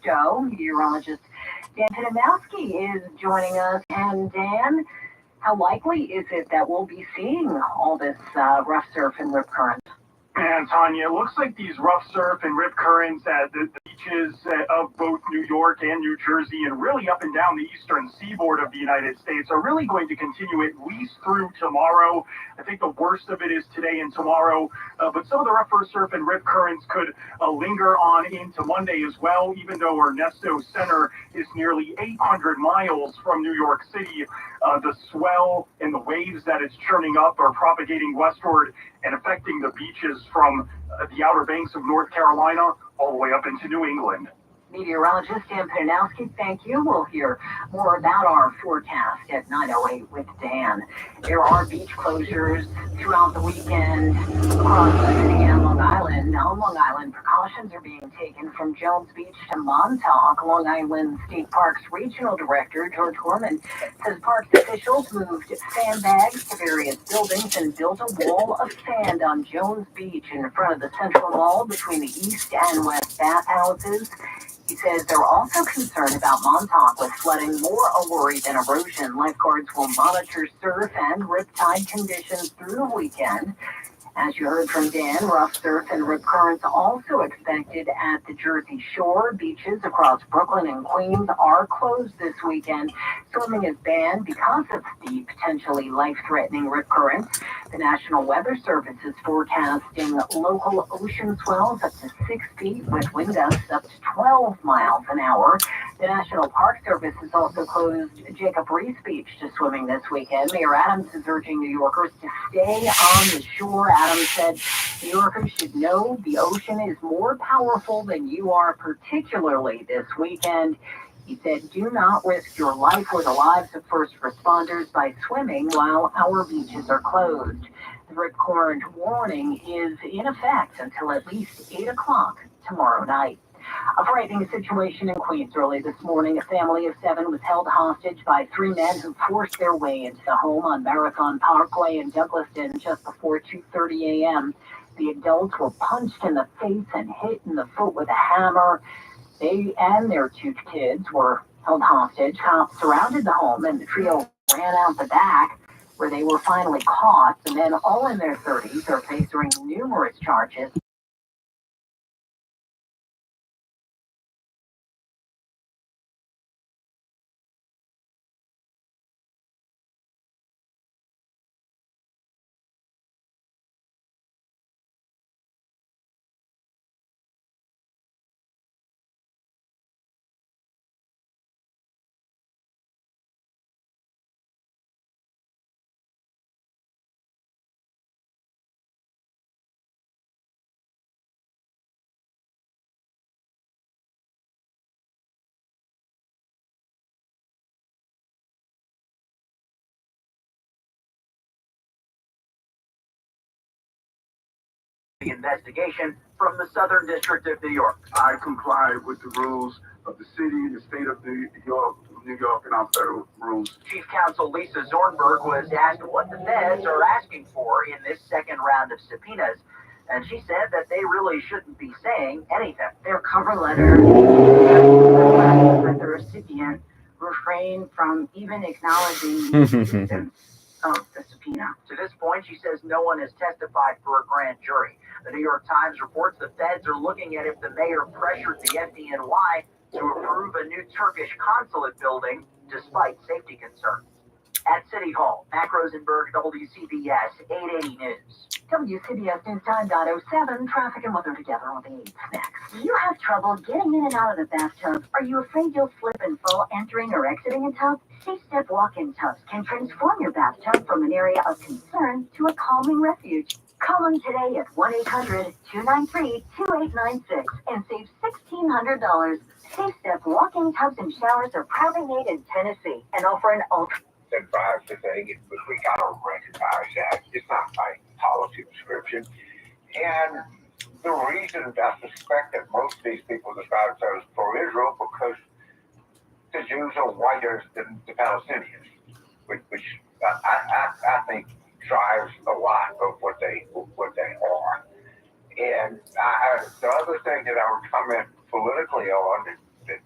show. Meteorologist Dan Pinamowski is joining us. And Dan, how likely is it that we'll be seeing all this rough surf and rip current? And Tanya, it looks like these rough surf and rip currents at the beaches of both New York and New Jersey and really up and down the eastern seaboard of the United States are really going to continue at least through tomorrow. I think the worst of it is today and tomorrow, but some of the rougher surf and rip currents could linger on into Monday as well, even though Ernesto Center is nearly 800 miles from New York City. The swell and the waves that it's churning up are propagating westward and affecting the beaches from the Outer Banks of North Carolina all the way up into New England. Meteorologist Dan Pinamowski, thank you. We'll hear more about our forecast at 9:08 with Dan. There are beach closures throughout the weekend across the city and Long Island. On Long Island, precautions are being taken from Jones Beach to Montauk. Long Island State Parks Regional Director George Gorman says parks officials moved sandbags to various buildings and built a wall of sand on Jones Beach in front of the Central Mall between the east and west bathhouses. He says they're also concerned about Montauk with flooding, more a worry than erosion. Lifeguards will monitor surf and riptide conditions through the weekend. As you heard from Dan, rough surf and rip currents also expected at the Jersey Shore. Beaches across Brooklyn and Queens are closed this weekend. Swimming is banned because of the potentially life-threatening rip currents. The National Weather Service is forecasting local ocean swells up to 6 feet with wind gusts up to 12 miles an hour. The National Park Service has also closed Jacob Riis Beach to swimming this weekend. Mayor Adams is urging New Yorkers to stay on the shore. Adams said New Yorkers should know the ocean is more powerful than you are, particularly this weekend. He said, do not risk your life or the lives of first responders by swimming while our beaches are closed. The rip current warning is in effect until at least 8 o'clock tomorrow night. A frightening situation in Queens early this morning. A family of 7 was held hostage by 3 men who forced their way into the home on Marathon Parkway in Douglaston just before 2:30 a.m. The adults were punched in the face and hit in the foot with a hammer. They and their 2 kids were held hostage. Cops surrounded the home and the trio ran out the back, where they were finally caught. The men, all in their 30s, are facing numerous charges. The investigation from the Southern District of New York. I comply with the rules of the city, the state of New York, and our federal rules. Chief Counsel Lisa Zornberg was asked what the feds are asking for in this second round of subpoenas, and she said that they really shouldn't be saying anything. Their cover letter that the recipient refrained from even acknowledging the existence of the subpoena. To this point, she says no one has testified for a grand jury. The New York Times reports the feds are looking at if the mayor pressured the FDNY to approve a new Turkish consulate building despite safety concerns. At City Hall, Mac Rosenberg, WCBS 880 News. WCBS News Time .07, traffic and weather together on the 8th next. Do you have trouble getting in and out of the bathtub? Are you afraid you'll slip and fall entering or exiting a tub? Safe-step walk-in tubs can transform your bathtub from an area of concern to a calming refuge. Call them today at 1-800-293-2896 and save $1,600. Safe-step walk-in tubs and showers are proudly made in Tennessee and offer an ultra. Advise the thing, but we got to recognize that it's not by policy prescription. And the reason I suspect that most of these people decide those pro-Israel because the Jews are whiter than the Palestinians, which I think drives a lot of what they are. And the other thing that I would comment politically on,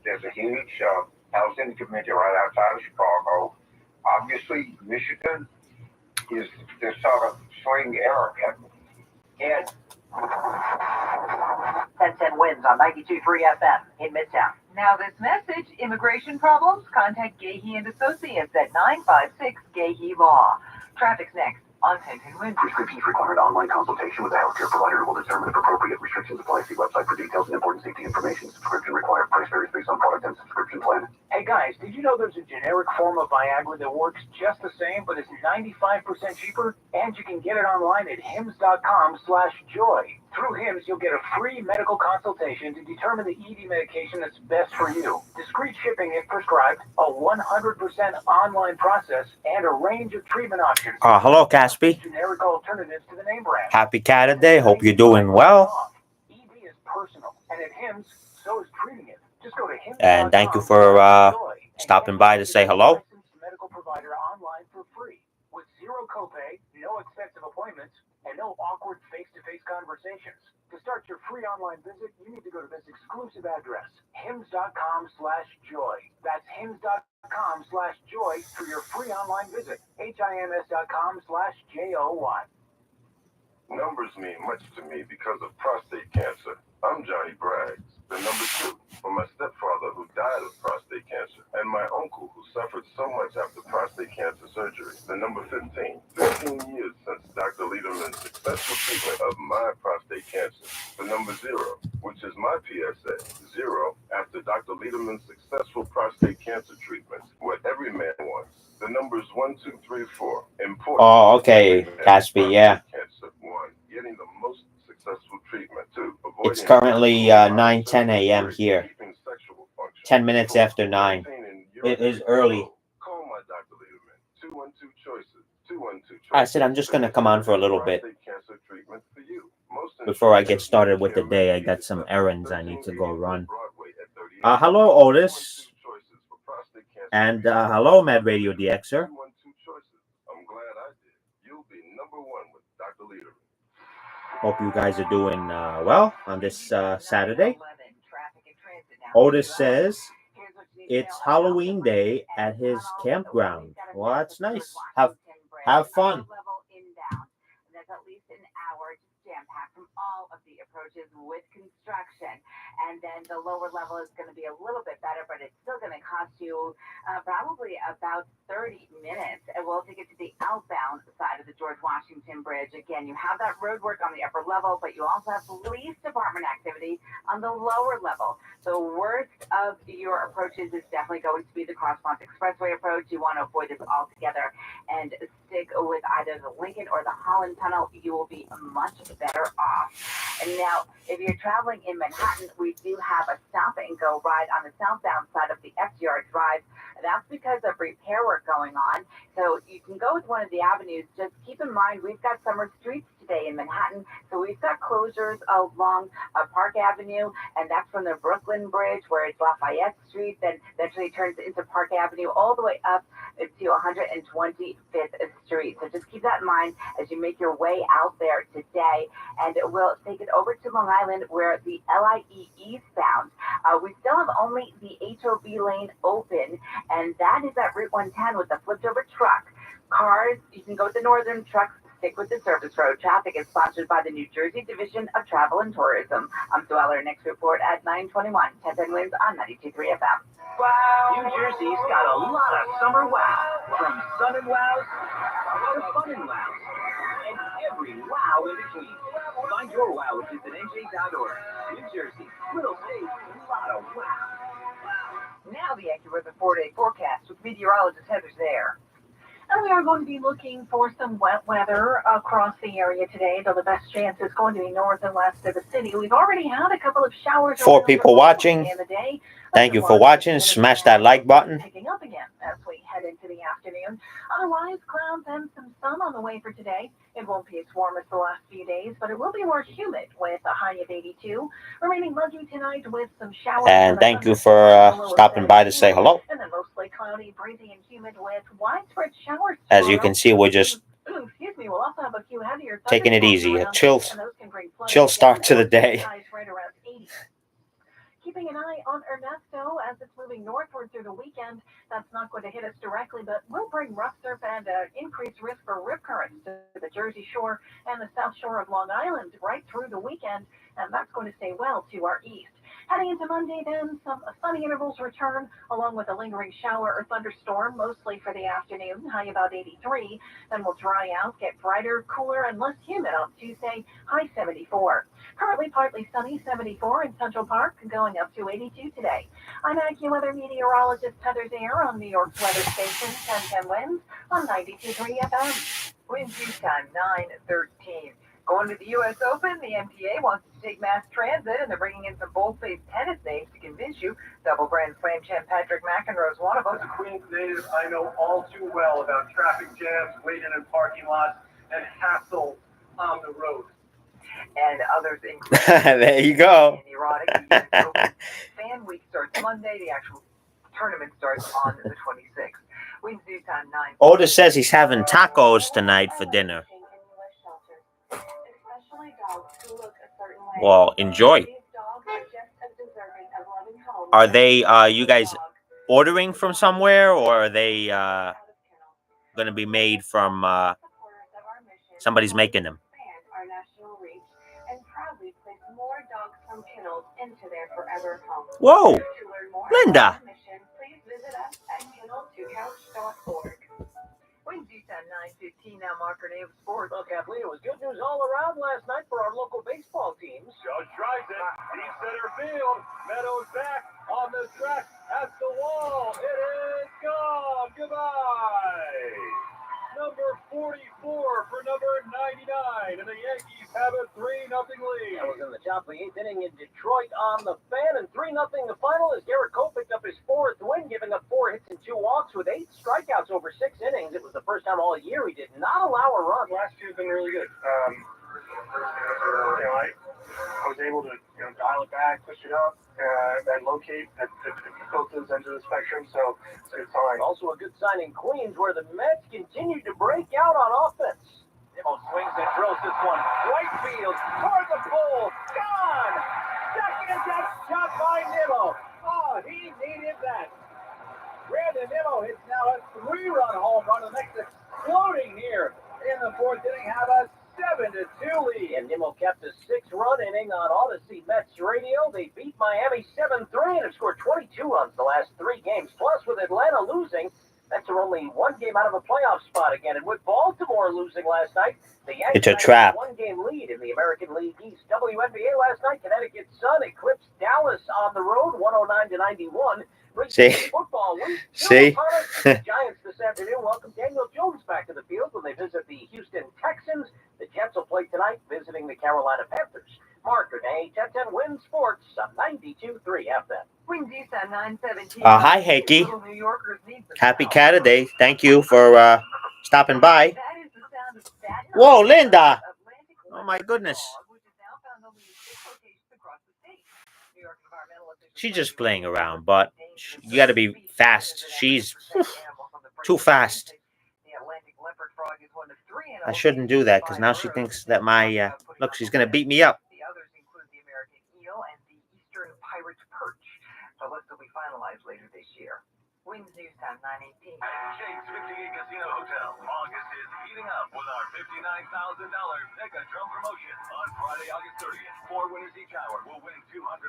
There's a huge housing community right outside of Chicago. Obviously, Michigan is this sort of swing area. And 1010 wins on 92.3 FM in Midtown. Now this message, immigration problems? Contact Gahey and Associates at 956 Gahey Law. Traffic's next on 1010 wins. Prescriptions required online consultation with a healthcare provider who will determine if appropriate restrictions apply. See website for details and important safety information. Subscription required. Price varies based on product and subscription plan. Hey guys, did you know there's a generic form of Viagra that works just the same, but is 95% cheaper? And you can get it online at hims.com/joy. Through Hims, you'll get a free medical consultation to determine the ED medication that's best for you. Discreet shipping if prescribed, a 100% online process, and a range of treatment options. Hello, Caspi. Generic alternatives to the name brand. Happy Caturday. Hope you're doing well. ED is personal, and at Hims, so is treating it. Just go to Hims. And thank you for stopping by to say hello. Medical provider online for free with zero copay, no expensive appointments, and no awkward face-to-face conversations. To start your free online visit, you need to go to this exclusive address, hims.com/joy. That's hims.com/joy for your free online visit. HIMS.com/JOY. Numbers mean much to me because of prostate cancer. I'm Johnny Braggs, the number 2 for my stepfather who died of prostate cancer, and my uncle who suffered so much after prostate cancer surgery. The number 15. 15 years since Dr. Lederman's successful treatment of my prostate cancer. The number 0, which is my PSA. 0 after Dr. Lederman's successful prostate cancer treatment. What every man wants. The numbers 1, 2, 3, 4. Important. Oh, okay, Caspi, yeah. Cancer. 1. Getting the most successful treatment. 2. It's currently 9:10 a.m. here. 10 minutes after 9. It is early. Call my Dr. Lederman. 212 choices. 212 choices. I said I'm just going to come on for a little bit. Before I get started with the day, I got some errands I need to go run. Hello, Otis. And hello, Mad Radio DXer. I'm glad I did. You'll be number 1 with Dr. Lederman. Hope you guys are doing well on this Saturday. Otis says it's Halloween day at his campground. Well, that's nice. Have fun. That's at least an hour jam-packed from all of the approaches with construction. And then the lower level is going to be a little bit better, but it's still going to cost you probably about 30 minutes. And we'll take it to the outbound side of the George Washington Bridge. Again, you have that road work on the upper level, but you also have police department activity on the lower level. The worst of your approaches is definitely going to be the Cross-Ponce Expressway approach. You want to avoid this altogether and stick with either the Lincoln or the Holland Tunnel. You will be much better off. And now, if you're traveling in Manhattan, we do have a stop and go ride on the southbound side of the FDR Drive. That's because of repair work going on. So you can go with one of the avenues. Just keep in mind, we've got summer streets today in Manhattan. So we've got closures along Park Avenue, and that's from the Brooklyn Bridge where it's Lafayette Street, then eventually turns into Park Avenue all the way up to 125th Street. So just keep that in mind as you make your way out there today. And we'll take it over to Long Island where the LIE eastbound. We still have only the HOV lane open, and that is at Route 110 with the flipped over truck. Cars, you can go with the northern trucks, stick with the service road. Traffic is sponsored by the New Jersey Division of Travel and Tourism. I'm Sue Eller. Next report at 9:21. 1010 wins on 92.3 FM. Wow! New Jersey's got a lot of summer wow. From sun and wows to fun and wows. And every wow in between. Find your wow at NJ.org. New Jersey, little state, lot of wow. Now the accurate 4-day forecast with meteorologist Heather Zaire. And we are going to be looking for some wet weather across the area today, though the best chance is going to be north and west of the city. We've already had a couple of showers. 4 people watching. In the day. Thank you for watching. Smash that like button. Picking up again as we head into the afternoon. Otherwise, clouds and some sun on the way for today. It won't be as warm as the last few days, but it will be more humid with a high of 82. Remaining muggy tonight with some showers. And thank you for stopping by to say hello. And then mostly cloudy, breezy, and humid with widespread showers. As you can see, we're just excuse me, we'll also have a few heavier taking it easy. A chill chill start to the day. Right around 80. Keeping an eye on our so as it's moving northward through the weekend. That's not going to hit us directly, but will bring rough surf and increased risk for rip currents to the Jersey Shore and the south shore of Long Island right through the weekend, and that's going to stay well to our east. Heading into Monday, then, some sunny intervals return, along with a lingering shower or thunderstorm, mostly for the afternoon, high about 83. Then we'll dry out, get brighter, cooler, and less humid on Tuesday, high 74. Currently partly sunny, 74 in Central Park, going up to 82 today. I'm AccuWeather meteorologist Heather Zaire on New York's weather station, 1010 winds on 92.3 FM. Winds east time 9:13. Going to the U.S. Open, the MTA wants to take mass transit, and they're bringing in some bold-faced tennis names to convince you. Double Grand Slam champ Patrick McEnroe is one of them. As a Queens native, I know all too well about traffic jams, waiting in parking lots, and hassle on the road. And others include There you go. erotic. The US Open Fan Week starts Monday. The actual tournament starts on the 26th. Winds due time 9. Otis says he's having tacos tonight for dinner. Well, enjoy. Are they, you guys ordering from somewhere, or are they going to be made from, somebody's making them? Whoa, Linda. Winds due time 9:15 now. Marker Name of Sports. Well, Kathleen, it was good news all around last night for our local baseball teams. Judge tries it. Deep center field. Meadows back on the track at the wall. It is gone. Goodbye. Number 44 for number 99. And the Yankees have a 3-0 lead. That was in the top of the 8th inning in Detroit on the Fan, and 3-0 the final as Garrett Cole picked up his 4th win, giving up 4 hits and 2 walks with 8 strikeouts over 6 innings. It was the first time all year he did not allow a run. Last year's been really good. I was able to dial it back, push it up, and locate at both those ends of the spectrum. So it's a good sign. Also a good sign in Queens, where the Mets continued to break out on offense. Nimmo swings and drills this one. Right field, toward the pole, gone! Second shot by Nimmo. Oh, he needed that. Brandon Nimmo hits now a 3-run home run. The Mets exploding here in the 4th inning, have a 7-2 lead. And Nimmo kept a 6-run inning on Odyssey Mets radio. They beat Miami 7-3 and have scored 22 runs the last 3 games. Plus, with Atlanta losing, Mets are only 1 game out of a playoff spot again. And with Baltimore losing last night, the Yankees It's a trap. had a 1-game lead in the American League East. WNBA last night, Connecticut Sun eclipsed Dallas on the road, 109-91. See? Football week. See? Giants this afternoon welcome Daniel Jones back to the field when they visit the Houston Texans. The Jets will play tonight visiting the Carolina Panthers. Marker Day, 1010 Win Sports on 92.3 FM. Winds east on 9:17. Hi, Hakey. New Yorkers need the Happy sound. Caturday. Thank you for stopping by. That is the sound of Staten Whoa, Island, Linda. Atlantic Oh, my goodness. Fog, which is now found only in 6 locations across the state. New York environmental officials She's just say playing the around, but you got to be fast. She's too fast. The Atlantic leopard frog is one of 3 I shouldn't do that because now she thinks that my look, she's gonna beat me up. The others include the American eel and the eastern pirate perch. The list will be finalized later this year. Winds news time 9:18. At Jake's 58 Casino Hotel, August is heating up with our $59,000 Pick a Drum promotion on Friday, August 30th. 4 winners each hour will win $250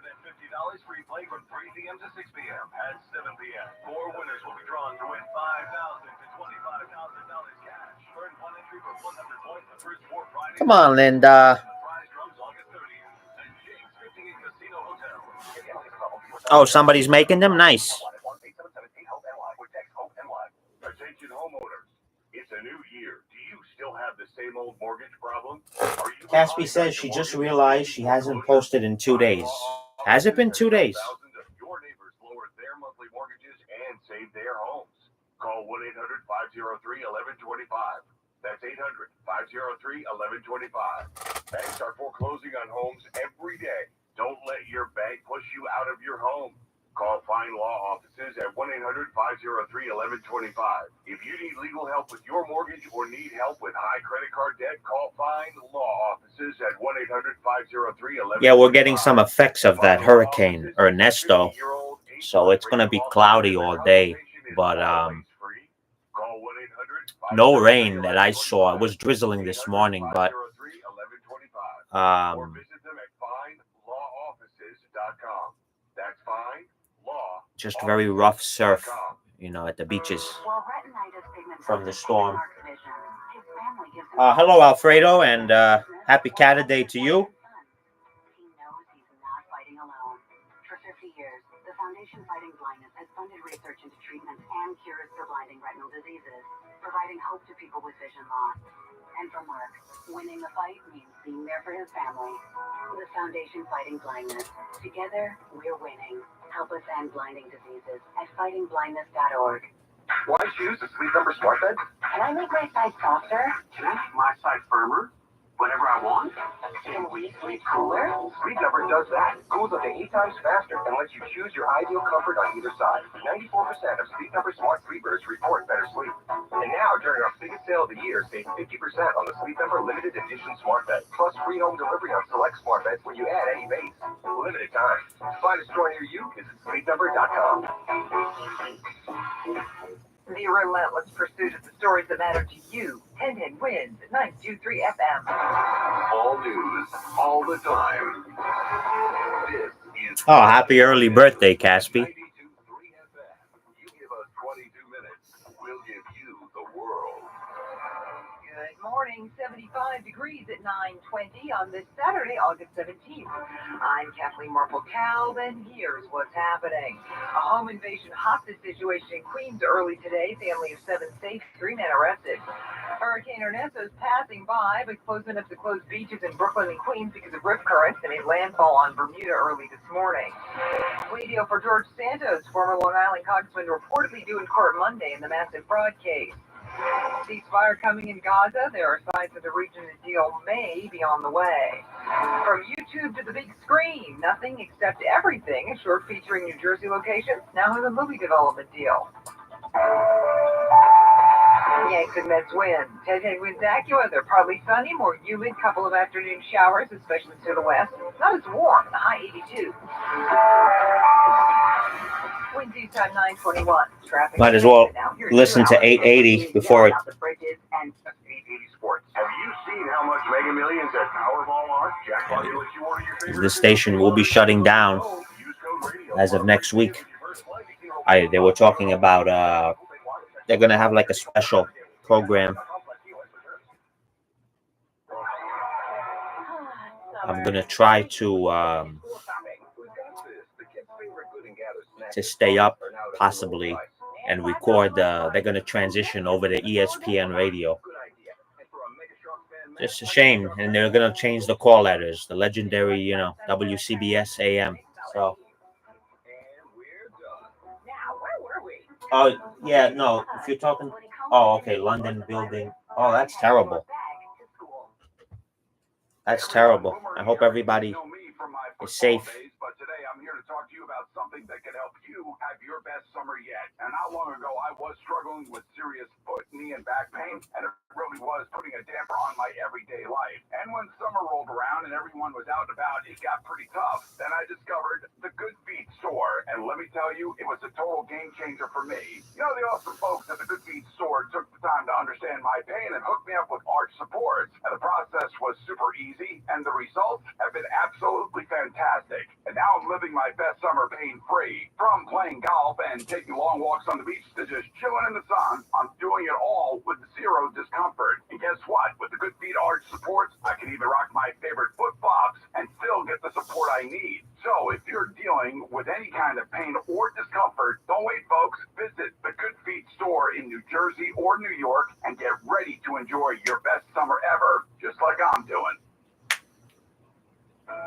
free play from 3 p.m. to 6 p.m. At 7 p.m., 4 winners will be drawn to win $5,000 to $25,000 cash. Earn 1 entry for 100 points the first 4 Fridays. Come on, Linda. Prize drums August 30th at Jake's 58 Casino Hotel. Oh, somebody's making them? Nice. Attention homeowners, it's a new year. Do you still have the same old mortgage problem? Are you Caspi says she just realized she hasn't posted in 2 days. Has it been 2 days? Thousands of your neighbors lowered their monthly mortgages and saved their homes. Call 1-800-503-1125. That's 800-503-1125. Banks are foreclosing on homes every day. Don't let your bank push you out of your home. Call Fine Law Offices at 1-800-503-1125. If you need legal help with your mortgage or need help with high credit card debt, call Fine Law Offices at 1-800-503-1125. Yeah, we're getting some effects of that hurricane, Ernesto. So it's gonna be cloudy all day, but no rain that I saw. It was drizzling this morning, but just very rough surf, at the beaches from the storm. Hello, Alfredo, and happy Caturday to you. He knows he's not fighting alone. For 50 years, the Foundation Fighting Blindness has funded research into treatments and cures for blinding retinal diseases, providing hope to people with vision loss. And from work, winning the fight means being there for his family. The Foundation Fighting Blindness. Together, we're winning. Help us end blinding diseases at fightingblindness.org. Why choose a Sleep Number smart bed? Can I make my side softer? Can I make my side firmer? Whenever I want? Can we sleep cooler? Sleep Number does that. Cools up to 8 times faster and lets you choose your ideal comfort on either side. 94% of Sleep Number smart sleepers report better sleep. And now, during our biggest sale of the year, save 50% on the Sleep Number limited edition smart bed. Plus free home delivery on select smart beds when you add any base. Limited time. To find a store near you, visit sleepnumber.com. The relentless pursuit of the stories that matter to you. 1010 wins at 923 FM. All news, all the time. This is Oh, happy early birthday, Caspi. 92.3 FM. You give us 22 minutes, we'll give you the world. Good morning, 75 degrees at 9:20 on this Saturday, August 17th. I'm Kathleen Marple-Kalb, and here's what's happening. A home invasion hostage situation in Queens early today. Family of 7 safe, 3 men arrested. Hurricane Ernesto is passing by, but close enough to close beaches in Brooklyn and Queens because of rip currents that made landfall on Bermuda early this morning. Plea deal for George Santos, former Long Island congressman, reportedly due in court Monday in the massive fraud case. Ceasefire coming in Gaza. There are signs that the region the deal may be on the way. From YouTube to the big screen, nothing except everything. A short featuring New Jersey locations now has a movie development deal. Yanks and Mets win. 10-10 wins AccuWeather. Partly sunny, more humid, couple of afternoon showers, especially to the west. Not as warm, the high 82. Wind due time 921. Traffic. Might as well listen to 880 before it. Have you seen how much Mega Millions at Powerball are? Jackpot will let you order your favorite. The station will be shutting down as of next week. They were talking about they're gonna have like a special program. I'm gonna try to stay up possibly and record. They're gonna transition over to ESPN radio. Just a shame, and they're gonna change the call letters, the legendary, WCBS AM. So. Oh yeah, no. If you're talking, okay, London building. Oh, that's terrible. That's terrible. I hope everybody is safe. But today I'm here to talk to you about something that can help you have your best summer yet. And not long ago, I was struggling with serious foot, knee, and back pain, and it really was putting a damper on my everyday life. And when summer rolled around and everyone was out and about, it got pretty tough. Then I discovered the Good Feet store, and let me tell you, it was a total game changer for me. You know, the awesome folks at the Good Feet store took the time to understand my pain and hooked me up with arch supports. And the process was super easy, and the results have been absolutely fantastic. And now I'm living my best summer pain-free. From playing golf and taking long walks on the beach to just chilling in the sun, I'm doing it all with zero discomfort. And guess what? With the Good Feet arch supports, I can even rock my favorite foot flops and still get the support I need. So if you're dealing with any kind of pain or discomfort, don't wait, folks. Visit the Good Feet store in New Jersey or New York and get ready to enjoy your best summer ever, just like I'm doing.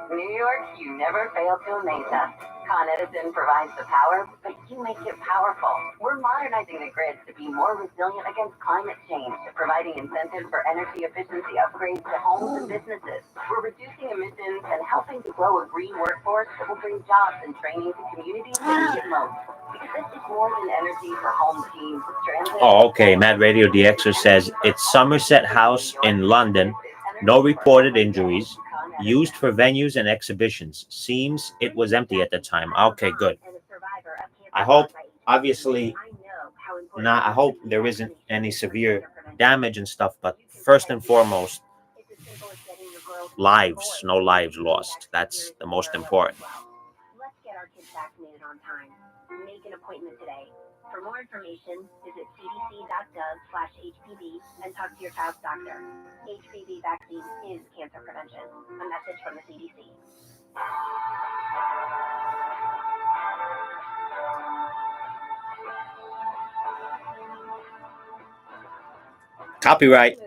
New York, you never fail to amaze us. Con Edison provides the power, but you make it powerful. We're modernizing the grids to be more resilient against climate change, providing incentives for energy efficiency upgrades to homes and businesses. We're reducing emissions and helping to grow a green workforce that will bring jobs and training to communities that need it most. Because this is more than energy for home teams. Oh, okay. Mad Radio DXer says it's Somerset House in London. No reported injuries. Used for venues and exhibitions. Seems it was empty at the time. Okay, good. I hope, obviously, not. I hope there isn't any severe damage and stuff. But first and foremost, lives, no lives lost. That's the most important. Let's get our kids vaccinated on time. Make an appointment today. For more information, visit cdc.gov/HPV and talk to your child's doctor. HPV vaccine is cancer prevention. A message from the CDC. Copyright.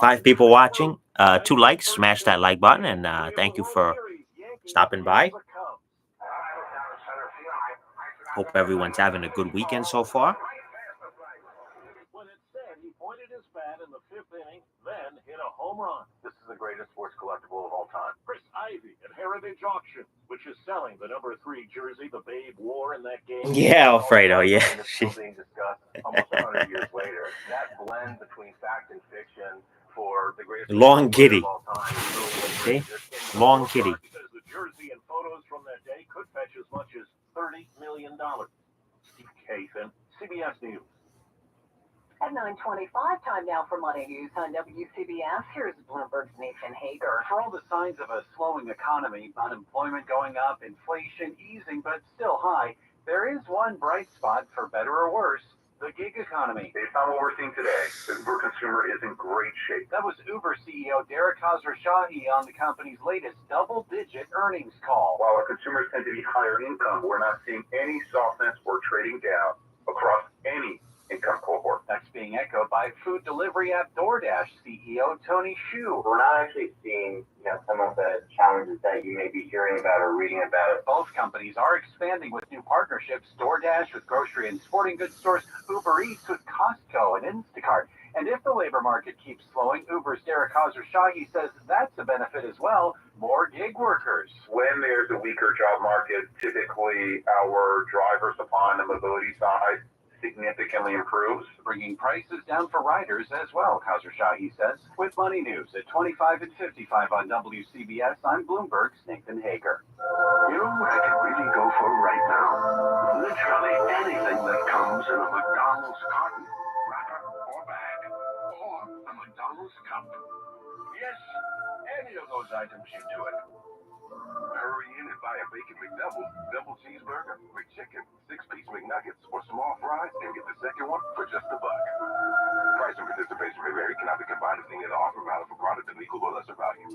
Five people watching. 2 likes. Smash that like button, and thank you for stopping by. Hope everyone's having a good weekend so far. When it's said, he pointed his bat in the 5th inning, then hit a home run. This is the greatest sports collectible of all time. Chris Ivy at Heritage Auction, which is selling the number 3 jersey the Babe wore in that game. Yeah, Alfredo. Yeah. Still being discussed almost 100 years later. That blend between fact and fiction for the greatest Long kitty. of all time. See? Long kitty. Says the jersey and photos from that day could fetch as much as $30 million. Steve Kathan, CBS News. At 9:25, time now for Money News on WCBS. Here's Bloomberg's Nathan Hager. For all the signs of a slowing economy, unemployment going up, inflation easing but still high, there is one bright spot, for better or worse, the gig economy. Based on what we're seeing today, the Uber consumer is in great shape. That was Uber CEO Derek Khosrowshahi on the company's latest double-digit earnings call. While our consumers tend to be higher income, we're not seeing any softness or trading down across any income cohort. That's being echoed by food delivery app DoorDash CEO Tony Xu. We're not actually seeing some of the challenges that you may be hearing about or reading about. Both companies are expanding with new partnerships, DoorDash with grocery and sporting goods stores, Uber Eats with Costco and Instacart. And if the labor market keeps slowing, Uber's Derek Khosrowshahi says that's a benefit as well, more gig workers. When there's a weaker job market, typically our driver supply on the mobility side significantly improves, bringing prices down for riders as well, Khosrowshahi says. With Money News at 25 and 55 on WCBS, I'm Bloomberg's Nathan Hager. You know what I can really go for right now? Literally anything that comes in a McDonald's carton, wrapper, or bag, or a McDonald's cup. Yes, any of those items should do it. Hurry in and buy a Bacon McDouble, double cheeseburger, McChicken, 6-piece McNuggets, or small fries, and get the second one for just $1. Price and participation may vary, cannot be combined with any other offer valid for product of equal or lesser value.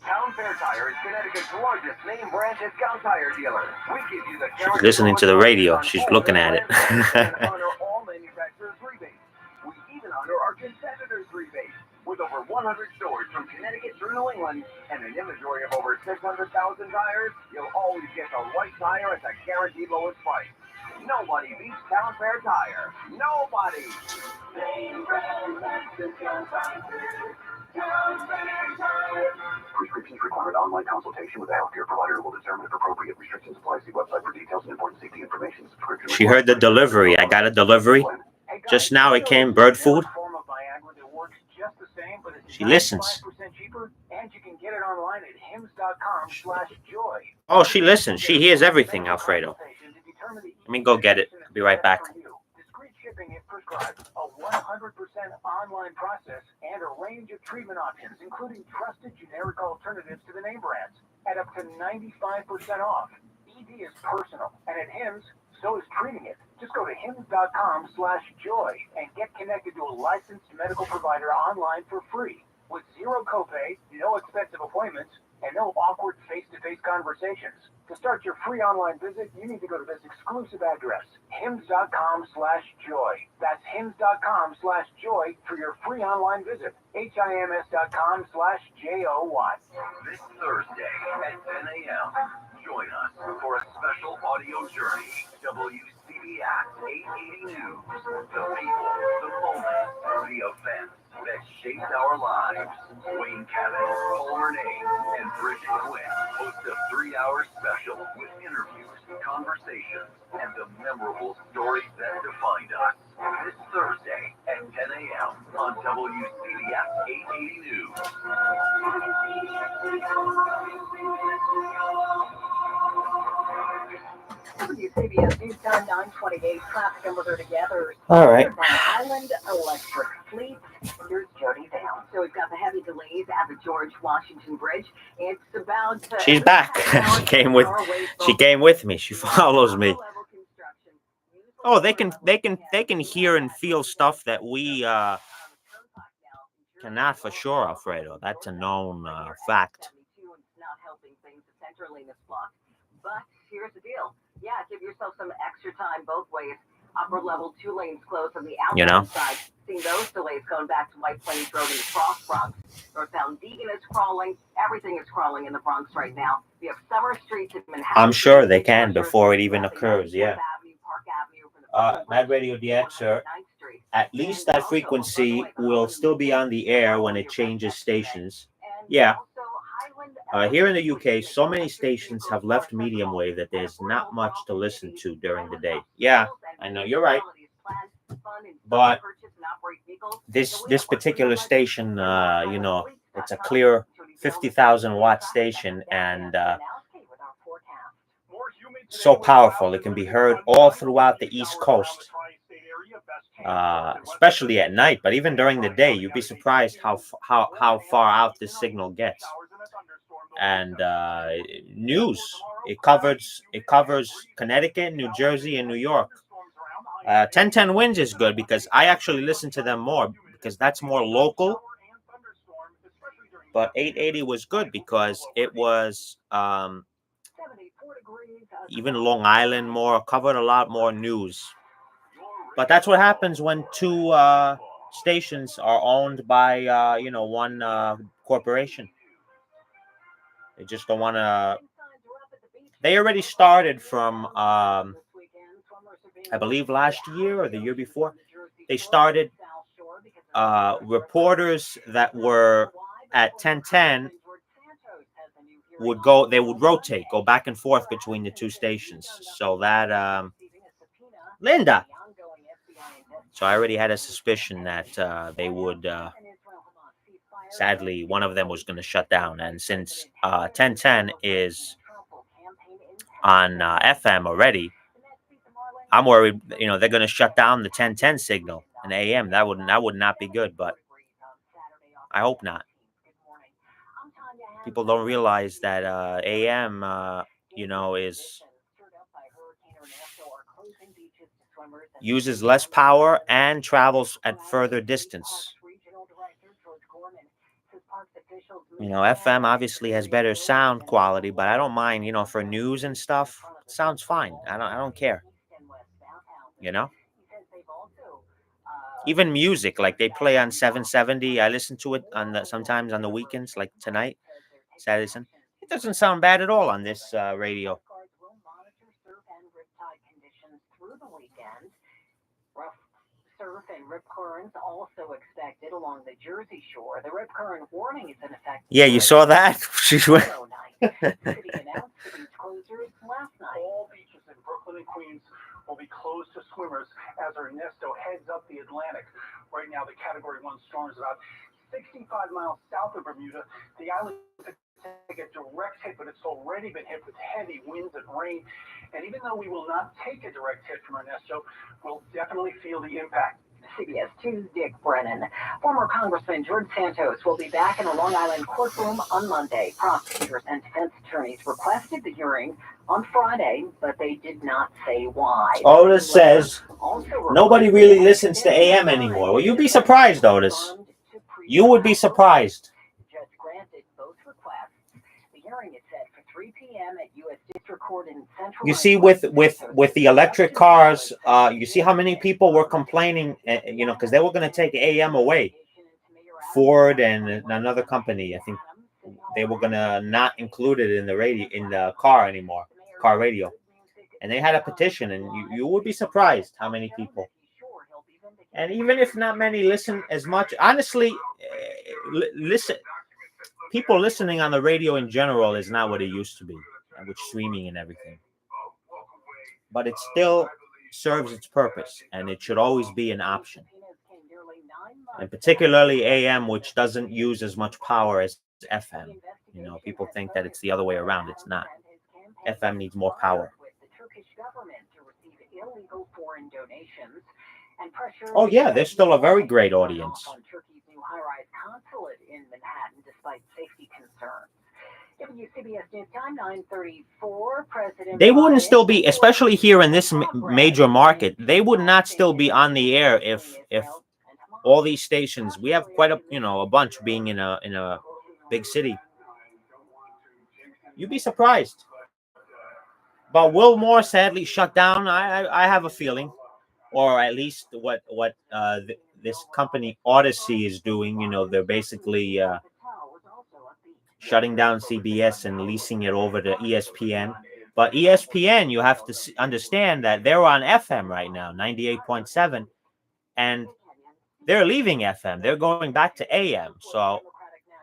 Town Fair Tire is Connecticut's largest name brand discount tire dealer. We give you the She's listening to the radio. She's looking at it. honor all manufacturers' rebates. We even honor our competitors' rebates. With over 100 stores from Connecticut through New England and an inventory of over 600,000 tires, you'll always get the right tire at the guaranteed lowest price. Nobody beats Town Fair Tire. Nobody! Prescriptions required. Online consultation with a healthcare provider will determine if appropriate restrictions apply. See website for details and important safety information. Subscription She heard the delivery. I got a delivery. Just now it came, bird food. She listens. And you can get it online at hims.com/joy. Oh, she listens. She hears everything, Alfredo. Let me go get it. I'll be right back. Discreet shipping if prescribed, a 100% online process, and a range of treatment options, including trusted generic alternatives to the name brands, at up to 95% off. ED is personal, and at Hims, so is treating it. Just go to hims.com/joy and get connected to a licensed medical provider online for free, with zero copay, no expensive appointments, and no awkward face-to-face conversations. To start your free online visit, you need to go to this exclusive address, hims.com/joy. That's hims.com/joy for your free online visit. HIMS.com/JOY. This Thursday at 10 a.m., join us for a special audio journey. WCBS 880 News. The people, the moments, the events that shaped our lives. Wayne Cabot, Paul Renee, and Bridget Quinn host a 3-hour special with interviews, conversations, and the memorable stories that defined us. This Thursday at 10 a.m. on WCBS 880 News. CBS News Time 928 traffic and weather together. All right. Island Electric Fleet. Here's Jody Dale. So we've got the heavy delays at the George Washington Bridge. It's about. She's back. She came with me. She follows me. Oh, they can hear and feel stuff that we cannot for sure, Alfredo. That's a known fact. Not helping things. The center lane is blocked. But here's the deal. Yeah, give yourself some extra time both ways. Upper level 2 lanes closed on the outbound side. Seeing those delays going back to White Plains Road in the Cross Bronx. Northbound Deegan is crawling. Everything is crawling in the Bronx right now. We have Summer Street in Manhattan. I'm sure they can before it even occurs. Yeah. Mad Radio DX, sir. At least that frequency will still be on the air when it changes stations. Yeah. Here in the UK, so many stations have left medium wave that there's not much to listen to during the day. Yeah, I know, you're right. But this particular station, it's a clear 50,000 watt station, and so powerful. It can be heard all throughout the East Coast, especially at night. But even during the day, you'd be surprised how far out this signal gets. And news, it covers Connecticut, New Jersey, and New York. 1010 Winds is good because I actually listen to them more because that's more local. But 880 was good because it was even Long Island more, covered a lot more news. But that's what happens when two stations are owned by one corporation. They just don't want to. They already started from, I believe, last year or the year before. They started reporters that were at 1010 would go. They would rotate, go back and forth between the two stations. So that Linda. So I already had a suspicion that they would. Sadly, one of them was going to shut down, and since 1010 is on FM already, I'm worried. They're going to shut down the 1010 signal in AM. That would not be good, but I hope not. People don't realize that AM, is uses less power and travels at further distance. FM obviously has better sound quality, but I don't mind, for news and stuff, it sounds fine. I don't care. Even music, like they play on 770, I listen to it sometimes on the weekends, like tonight, Saturday. It doesn't sound bad at all on this radio. Surf and rip currents also expected along the Jersey Shore. The rip current warning is in effect. Yeah, you saw that? The city announced the beach closures last night. All beaches in Brooklyn and Queens will be closed to swimmers as Ernesto heads up the Atlantic. Right now, the Category 1 storm is about 65 miles south of Bermuda. The island could take a direct hit, but it's already been hit with heavy winds and rain. And even though we will not take a direct hit from Ernesto, we'll definitely feel the impact. CBS 2's Dick Brennan. Former Congressman George Santos will be back in a Long Island courtroom on Monday. Prosecutors and defense attorneys requested the hearing on Friday, but they did not say why. Otis says nobody really listens to AM anymore. Well, you'd be surprised, Otis. You would be surprised. The judge granted both requests. The hearing is set for 3 p.m. at U.S. District Court in Central. You see, with the electric cars, you see how many people were complaining, because they were going to take AM away. Ford and another company, I think, they were going to not include it in the car anymore, car radio. And they had a petition, and you would be surprised how many people. And even if not many listen as much, honestly, people listening on the radio in general is not what it used to be, with streaming and everything. But it still serves its purpose, and it should always be an option. And particularly AM, which doesn't use as much power as FM. People think that it's the other way around. It's not. FM needs more power. Turkish government to receive illegal foreign donations. And pressure. Oh yeah, they're still a very great audience. On Turkey's new high-rise consulate in Manhattan, despite safety concerns. WCBS News Time 9:34. President. They wouldn't still be, especially here in this major market. They would not still be on the air if all these stations. We have quite a bunch being in a big city. You'd be surprised. But Wilmore sadly shut down. I have a feeling, or at least what this company Odyssey is doing. They're basically shutting down CBS and leasing it over to ESPN. But ESPN, you have to understand that they're on FM right now, 98.7, and they're leaving FM. They're going back to AM. So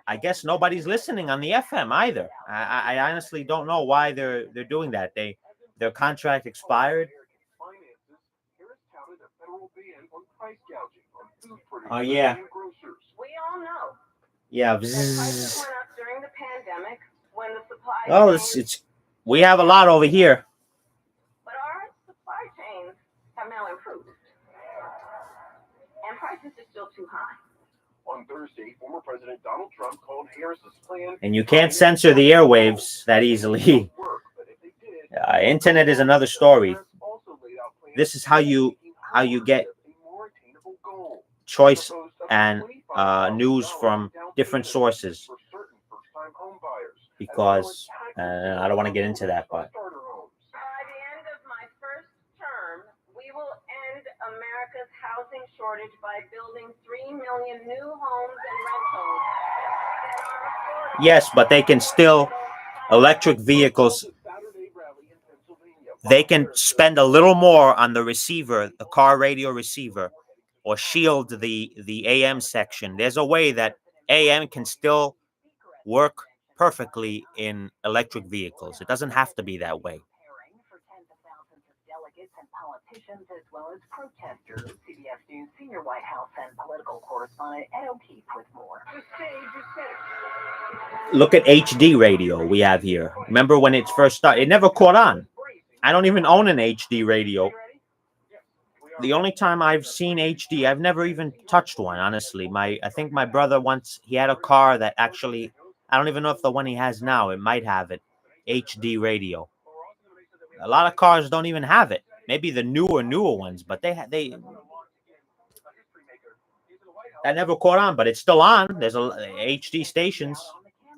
I guess nobody's listening on the FM either. I honestly don't know why they're doing that. Their contract expired. Oh yeah. We all know. Yeah. Prices went up during the pandemic when the supply. Oh, it's we have a lot over here. But our supply chains have now improved, and prices are still too high. On Thursday, former President Donald Trump called Harris's plan. And you can't censor the airwaves that easily. Internet is another story. This is how you get choice and news from different sources. Because I don't want to get into that, but. By the end of my first term, we will end America's housing shortage by building 3 million new homes and rentals. Yes, but they can still, electric vehicles, they can spend a little more on the receiver, the car radio receiver, or shield the AM section. There's a way that AM can still work perfectly in electric vehicles. It doesn't have to be that way. For tens of thousands of delegates and politicians, as well as protesters. CBS News senior White House and political correspondent Ed O'Keefe with more. Look at HD radio we have here. Remember when it first started? It never caught on. I don't even own an HD radio. The only time I've seen HD, I've never even touched one, honestly. I think my brother once, he had a car that actually, I don't even know if the one he has now, it might have it, HD radio. A lot of cars don't even have it. Maybe the newer ones, but that never caught on, but it's still on. There's HD stations.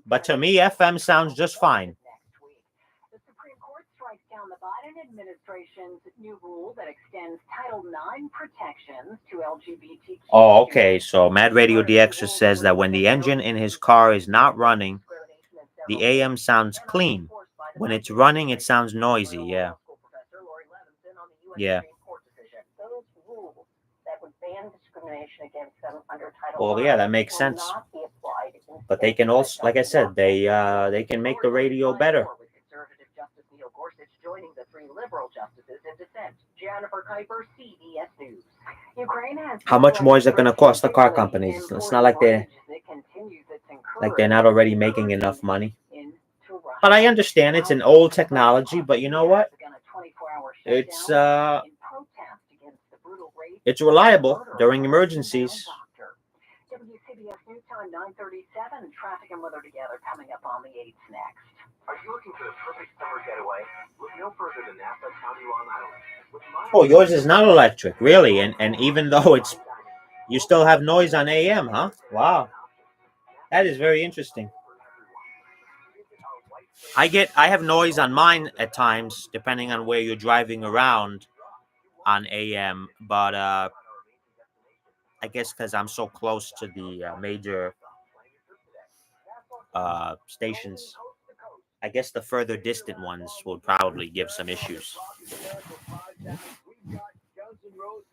But to me, FM sounds just fine. The Supreme Court strikes down the Biden administration's new rule that extends Title IX protections to LGBTQ. Oh, okay. So Mad Radio DX says that when the engine in his car is not running, the AM sounds clean. When it's running, it sounds noisy. Yeah. Yeah. Well, yeah, that makes sense. But they can also, like I said, they can make the radio better. Joining the three liberal justices in dissent. Jennifer Kuiper, CBS News. Ukraine has. How much more is it going to cost the car companies? It's not like they're not already making enough money. But I understand it's an old technology. But you know what? It's reliable during emergencies. WCBS News Time 9:37. Traffic and weather together coming up on the 8th next. Are you looking for the perfect summer getaway? Look no further than Nassau County, Long Island. Oh, yours is not electric, really, and even though you still have noise on AM, huh? Wow, that is very interesting. I have noise on mine at times, depending on where you're driving around on AM, but I guess because I'm so close to the major stations. I guess the further distant ones would probably give some issues.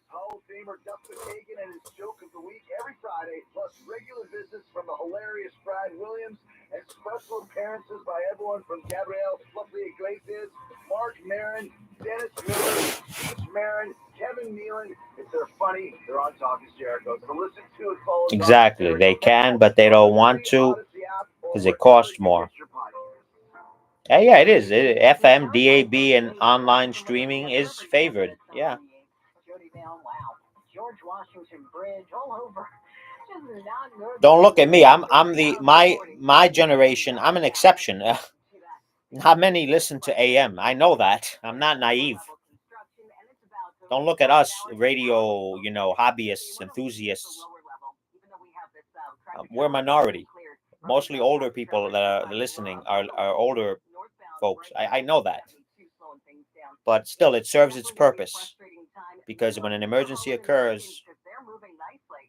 Hall of Famer Dustin Hagen and his joke of the week every Friday, plus regular visits from the hilarious Brad Williams and special appearances by everyone from Gabrielle Fluffy Iglesias, Mark Maron, Dennis Miller, Steve Maron, Kevin Nealon. If they're funny, they're on Talk is Jericho. So listen to it, follow. Exactly. They can, but they don't want to because it costs more. Yeah, it is. FM, DAB, and online streaming is favored. Yeah. Jody Vale, wow. George Washington Bridge all over. Just not Don't look at me. I'm the my generation. I'm an exception. Not many listen to AM. I know that. I'm not naive. Don't look at us, radio, hobbyists, enthusiasts. We're a minority. Mostly older people that are listening are older folks. I know that. But still, it serves its purpose. Because when an emergency occurs,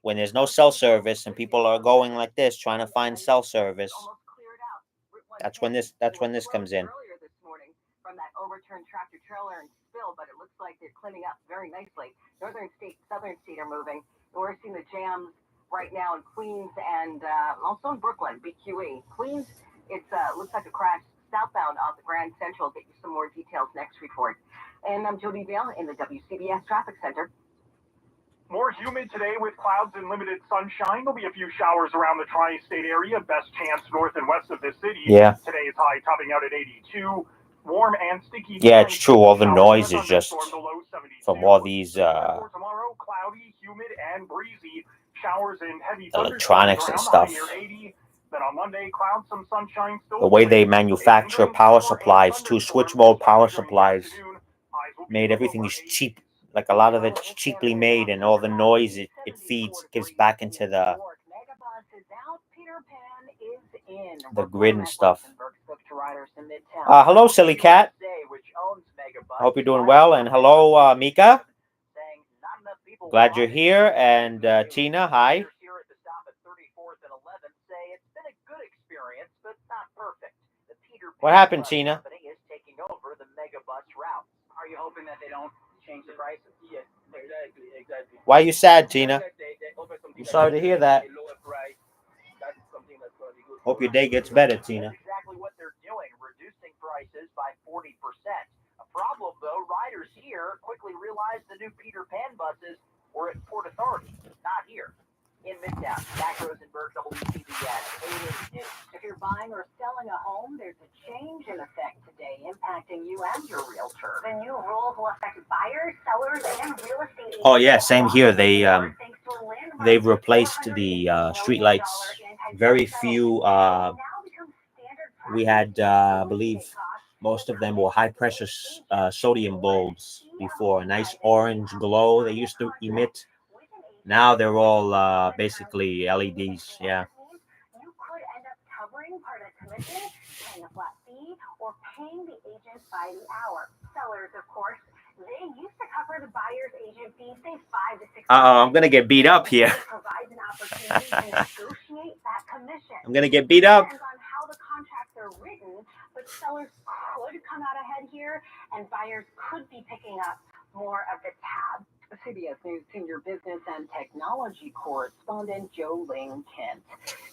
when there's no cell service and people are going like this, trying to find cell service, that's when this comes in. From that overturned tractor trailer and spill, but it looks like they're cleaning up very nicely. Northern state, southern state are moving. We're seeing the jams right now in Queens and also in Brooklyn, BQE. Queens, it looks like a crash southbound off the Grand Central. Get you some more details next report. And I'm Jody Vale in the WCBS Traffic Center. More humid today with clouds and limited sunshine. There'll be a few showers around the tri-state area. Best chance north and west of the city. Yeah. Today's high topping out at 82. Warm and sticky. Yeah, it's true. All the noise is just from all these tomorrow, cloudy, humid, and breezy. Showers and heavy electronics and stuff. 80. Then on Monday, clouds, some sunshine. Still the way they manufacture power supplies, too, switch mode power supplies, made everything is cheap. Like a lot of it's cheaply made, and all the noise it feeds gives back into the grid and stuff. Hello, Silly Cat. I hope you're doing well. And hello, Mika. Glad you're here. And Tina, hi. What happened, Tina? Are you hoping that they don't change the prices? Yes, exactly. Why are you sad, Tina? I'm sorry to hear that. Hope your day gets better, Tina. That's exactly what they're doing, reducing prices by 40%. A problem, though, riders here quickly realized the new Peter Pan buses were at Port Authority, not here. In Midtown, Zach Rosenberg, WCBS 882. If you're buying or selling a home, there's a change in effect today impacting you and your realtor. The new rules will affect buyers, sellers, and real estate agents. Oh yeah, same here. They've replaced the street lights. Very few. We had, I believe, most of them were high pressure sodium bulbs before. A nice orange glow they used to emit. Now they're all basically LEDs. Yeah. You could end up covering part of the commission, paying a flat fee, or paying the agent by the hour. Sellers, of course, they used to cover the buyer's agent fee, say 5 to 6. I'm gonna get beat up here. Provides an opportunity to negotiate that commission. I'm gonna get beat up. Depends on how the contracts are written, but sellers could come out ahead here, and buyers could be picking up more of the tab. CBS News senior business and technology correspondent Joe Ling Kent.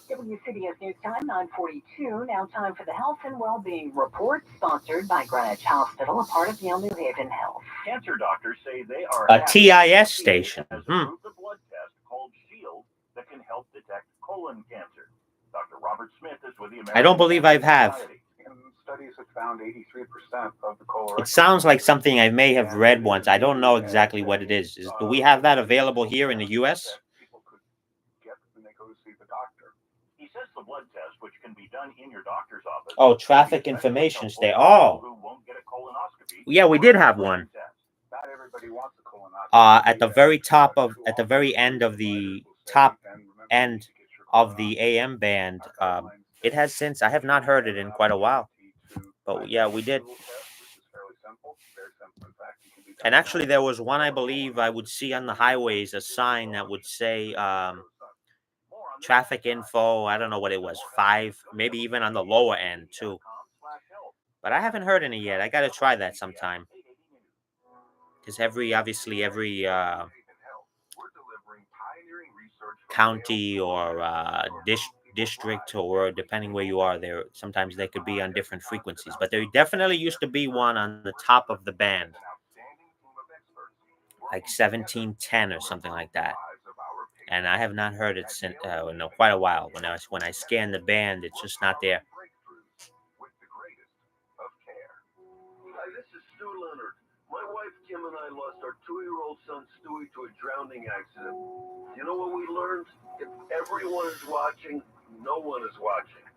WCBS News Time 9:42. Now time for the Health and Wellbeing Report, sponsored by Greenwich Hospital, a part of Yale New Haven Health. Cancer doctors say they are a TIS station. A blood test called Shield that can help detect colon cancer. Dr. Robert Smith is with the American I don't believe I have. Studies have found 83% of the colorectal. It sounds like something I may have read once. I don't know exactly what it is. Do we have that available here in the U.S.? People could get when they go to see the doctor. He says the blood test, which can be done in your doctor's office. Oh, traffic information stay. Oh, yeah, we did have one. Not everybody wants a colonoscopy. At the very end of the top end of the AM band. It has since. I have not heard it in quite a while. But yeah, we did. And actually, there was one, I believe, I would see on the highways, a sign that would say traffic info. I don't know what it was, 5, maybe even on the lower end, too. But I haven't heard any yet. I got to try that sometime. Because every county or district, or depending where you are, there sometimes they could be on different frequencies, but there definitely used to be one on the top of the band, like 1710 or something like that. And I have not heard it since in quite a while. When I scan the band, it's just not there. Stu Leonard. My wife Kim and I lost our 2-year-old son Stewie to a drowning accident. You know what we learned? If everyone is watching, no one is watching.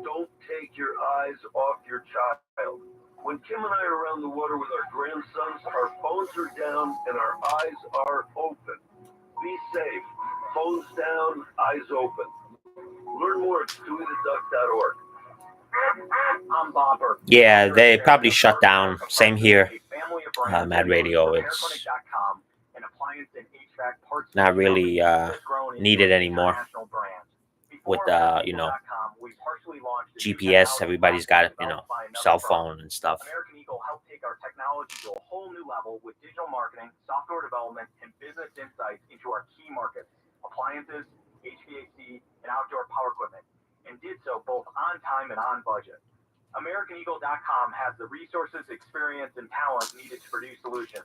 Don't take your eyes off your child. When Kim and I are around the water with our grandsons, our phones are down and our eyes are open. Be safe. Phones down, eyes open. Learn more at stewietheduck.org. I'm Bobber. Yeah, they probably shut down. Same here. Mad Radio. It's not really needed anymore. With GPS, everybody's got cell phone and stuff. American Eagle helped take our technology to a whole new level with digital marketing, software development, and business insights into our key markets: appliances, HVAC, and outdoor power equipment, and did so both on time and on budget. AmericanEagle.com has the resources, experience, and talent needed to produce solutions.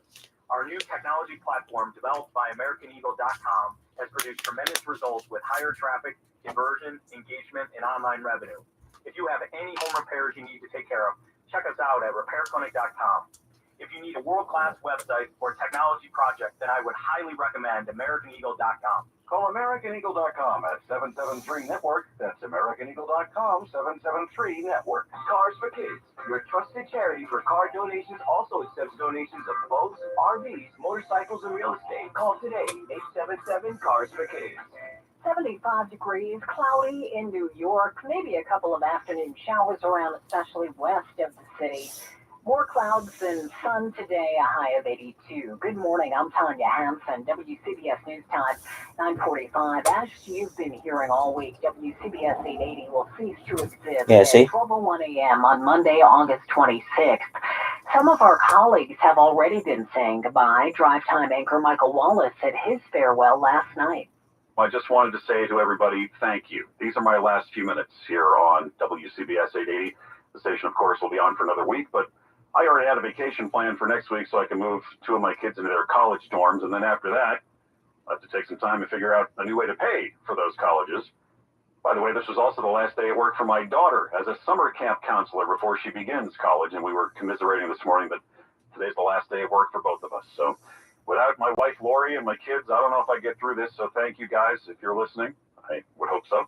Our new technology platform, developed by AmericanEagle.com, has produced tremendous results with higher traffic, conversion, engagement, and online revenue. If you have any home repairs you need to take care of, check us out at RepairClinic.com. If you need a world-class website or technology project, then I would highly recommend AmericanEagle.com. Call AmericanEagle.com at 773-NETWORK. That's AmericanEagle.com, 773-NETWORK. Cars for Kids, your trusted charity for car donations, also accepts donations of boats, RVs, motorcycles, and real estate. Call today, 877-CARS for Kids. 75 degrees, cloudy in New York, maybe a couple of afternoon showers around, especially west of the city. More clouds than sun today, a high of 82. Good morning, I'm Tanya Hansen, WCBS News Time, 9:45. As you've been hearing all week, WCBS 880 will cease to exist at 12:01 a.m. on Monday, August 26th. Some of our colleagues have already been saying goodbye. Drive Time anchor Michael Wallace said his farewell last night. I just wanted to say to everybody, thank you. These are my last few minutes here on WCBS 880. The station, of course, will be on for another week, but I already had a vacation planned for next week so I can move 2 of my kids into their college dorms, and then after that, I have to take some time to figure out a new way to pay for those colleges. By the way, this was also the last day at work for my daughter as a summer camp counselor before she begins college, and we were commiserating this morning that today's the last day of work for both of us. So without my wife, Lori, and my kids, I don't know if I get through this, so thank you guys if you're listening. I would hope so.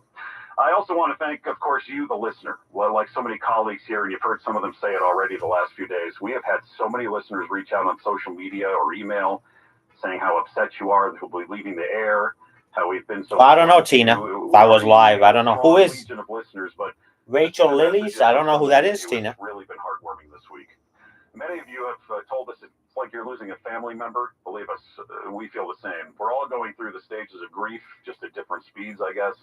I also want to thank, of course, you, the listener. Well, like so many colleagues here, and you've heard some of them say it already the last few days, we have had so many listeners reach out on social media or email saying how upset you are that we'll be leaving the air, how we've been so... I don't know, Tina. If I was live, I don't know. Who is of listeners, but Rachel Lilies? I don't know who that is, Tina. It's really been heartwarming this week. Many of you have told us it's like you're losing a family member. Believe us, we feel the same. We're all going through the stages of grief, just at different speeds, I guess.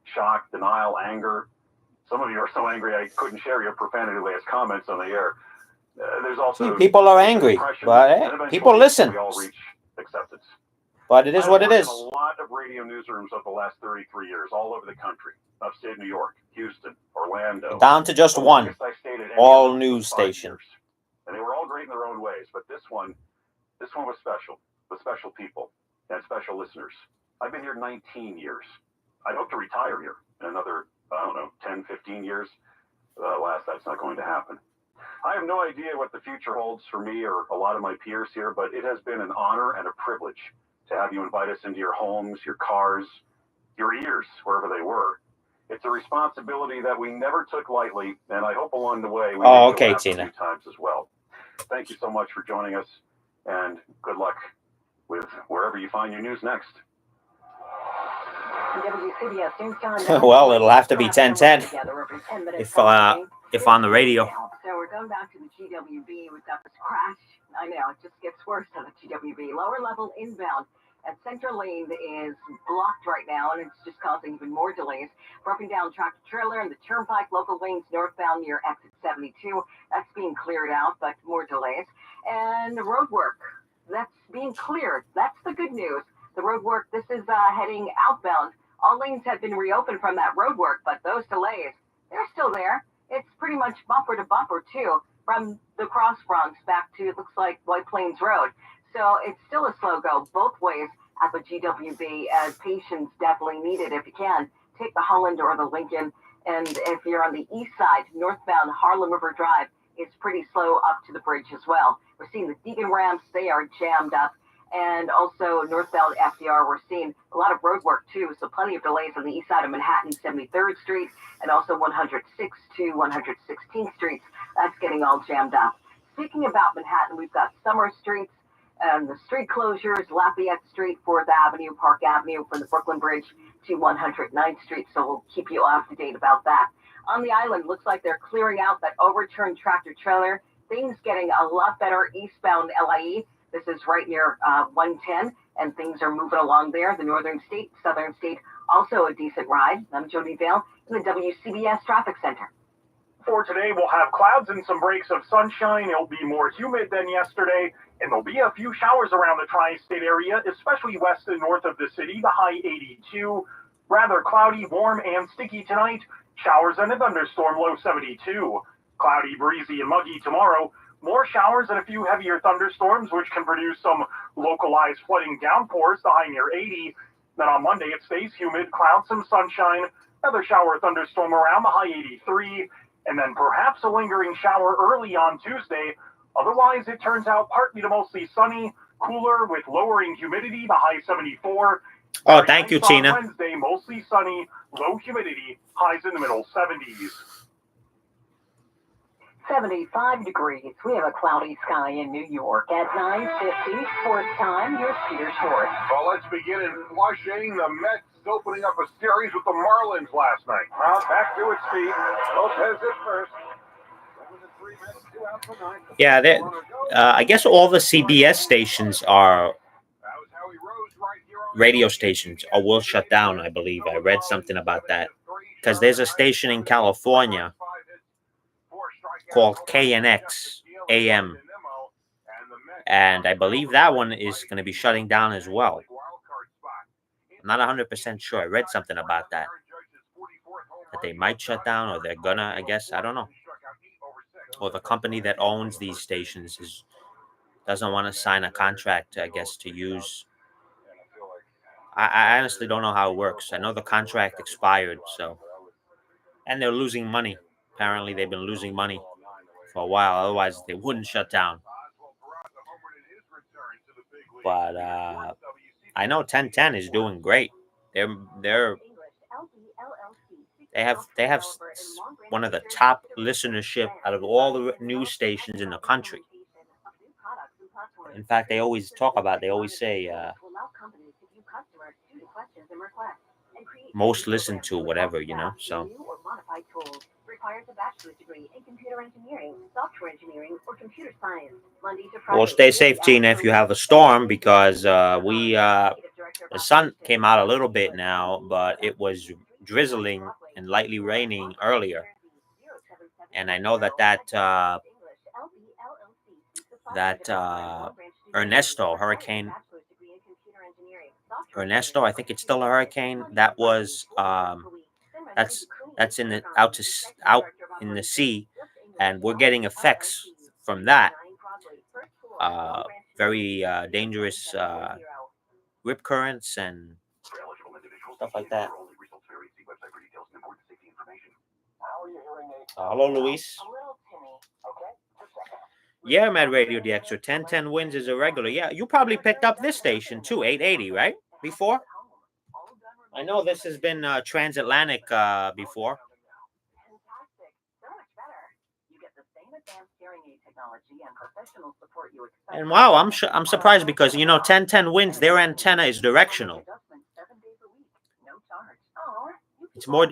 Shock, denial, anger. Some of you are so angry I couldn't share your profanity-laced comments on the air. There's also... See, people are angry, but people listen. We all reach acceptance. But it is what it is. I've worked in a lot of radio newsrooms over the last 33 years, all over the country. Upstate New York, Houston, Orlando. Down to just one. All news station. And they were all great in their own ways, but this one was special, with special people and special listeners. I've been here 19 years. I hope to retire here in another, 10, 15 years. That's not going to happen. I have no idea what the future holds for me or a lot of my peers here, but it has been an honor and a privilege to have you invite us into your homes, your cars, your ears, wherever they were. It's a responsibility that we never took lightly, and I hope along the way we make it last a few times as well. Thank you so much for joining us, and good luck with wherever you find your news next. Well, it'll have to be 10:10 if on the radio. So we're going back to the GWB. We've got this crash. I know, it just gets worse on the GWB. Lower level inbound at Central Lane is blocked right now, and it's just causing even more delays. Broken down tractor trailer and the turnpike, local lanes northbound near exit 72. That's being cleared out, but more delays. And the road work, that's being cleared. That's the good news. The road work, this is heading outbound. All lanes have been reopened from that road work, but those delays, they're still there. It's pretty much bumper to bumper, too, from the Cross Bronx back to, it looks like, White Plains Road. So it's still a slow go both ways at the GWB, as patience definitely needed. If you can, take the Holland or the Lincoln. And if you're on the east side, northbound Harlem River Drive is pretty slow up to the bridge as well. We're seeing the Deacon ramps, they are jammed up. And also northbound FDR, we're seeing a lot of road work too. So plenty of delays on the east side of Manhattan, 73rd Street, and also 106th to 116th Streets. That's getting all jammed up. Speaking about Manhattan, we've got Summer Streets and the street closures, Lafayette Street, 4th Avenue, Park Avenue from the Brooklyn Bridge to 109th Street. So we'll keep you up to date about that. On the island, looks like they're clearing out that overturned tractor trailer. Things getting a lot better eastbound LIE. This is right near 110, and things are moving along there. The northern state, southern state, also a decent ride. I'm Jody Vale in the WCBS Traffic Center. For today, we'll have clouds and some breaks of sunshine. It'll be more humid than yesterday, and there'll be a few showers around the tri-state area, especially west and north of the city. The high 82. Rather cloudy, warm, and sticky tonight. Showers and a thunderstorm, low 72. Cloudy, breezy, and muggy tomorrow. More showers and a few heavier thunderstorms, which can produce some localized flooding downpours, the high near 80. Then on Monday, it stays humid, clouds, some sunshine, another shower thunderstorm around the high 83, and then perhaps a lingering shower early on Tuesday. Otherwise, it turns out partly to mostly sunny, cooler with lowering humidity, the high 74. Oh, thank you, Tina. Wednesday, mostly sunny, low humidity, highs in the middle 70s. 75 degrees. We have a cloudy sky in New York at 9:50. Sports time. Here's Peter Schwartz. Well, let's begin in Flushing. The Mets opening up a series with the Marlins last night. Well, back to its feet. Lopez at first. 7-3 Mets, 2 out for 9. Yeah, I guess all the CBS stations are radio stations or will shut down, I believe. I read something about that. Because there's a station in California called KNX AM. And I believe that one is going to be shutting down as well. I'm not 100% sure. I read something about that. That they might shut down or they're gonna, I guess. I don't know. Or the company that owns these stations doesn't want to sign a contract, I guess, to use. I honestly don't know how it works. I know the contract expired, so. And they're losing money. Apparently, they've been losing money for a while. Otherwise, they wouldn't shut down. But I know 1010 is doing great. They have one of the top listenership out of all the news stations in the country. In fact, they always talk about. They always say most listened to, whatever, you know. So. Well, stay safe, Tina, if you have a storm, because the sun came out a little bit now, but it was drizzling and lightly raining earlier. And I know that Hurricane Ernesto, I think it's still a hurricane. That was that's out in the sea, and we're getting effects from that. Very dangerous rip currents and stuff like that. Hello, Luis. Yeah, Mad Radio the Extra 1010 wins is a regular. Yeah, you probably picked up this station too, 880, right? Before? I know this has been transatlantic before. And wow, I'm surprised because 1010 wins. Their antenna is directional. It's more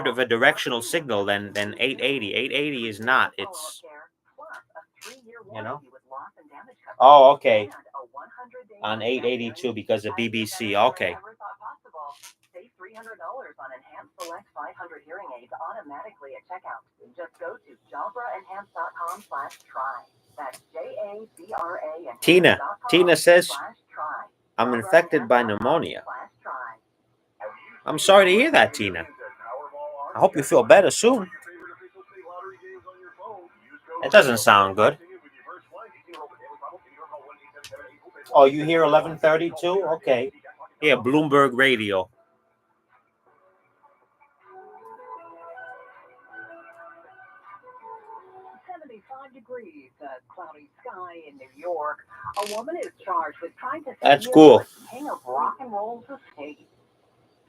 of a directional signal than 880. 880 is not. It's Oh, okay. On 882 because of BBC. Okay. Save $300 on Enhanced Select 500 hearing aids automatically at checkout. Just go to jabraenhanced.com/try. That's JABRA. Tina says I'm infected by pneumonia. I'm sorry to hear that, Tina. I hope you feel better soon. It doesn't sound good. Oh, you hear 1132? Okay. Yeah, Bloomberg Radio. 75 degrees, cloudy sky in New York. A woman is charged with trying to That's steal cool. the king of rock and roll's estate.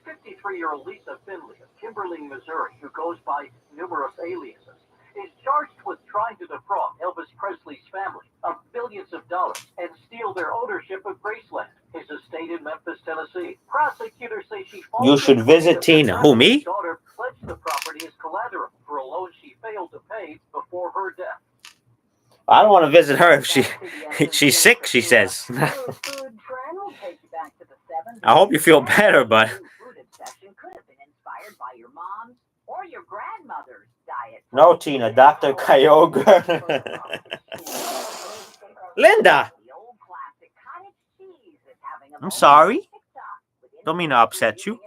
53-year-old Lisa Finley of Kimberly, Missouri, who goes by numerous aliases, is charged with trying to defraud Elvis Presley's family of billions of dollars and steal their ownership of Graceland, his estate in Memphis, Tennessee. Prosecutors say she You should visit Tina. Who, me? Daughter pledged the property as collateral for a loan she failed to pay before her death. I don't want to visit her if she's sick, she says. I hope you feel better, but or your grandmother's diet. no, Tina, Dr. Kyogre. Linda, I'm sorry. Don't mean to upset you.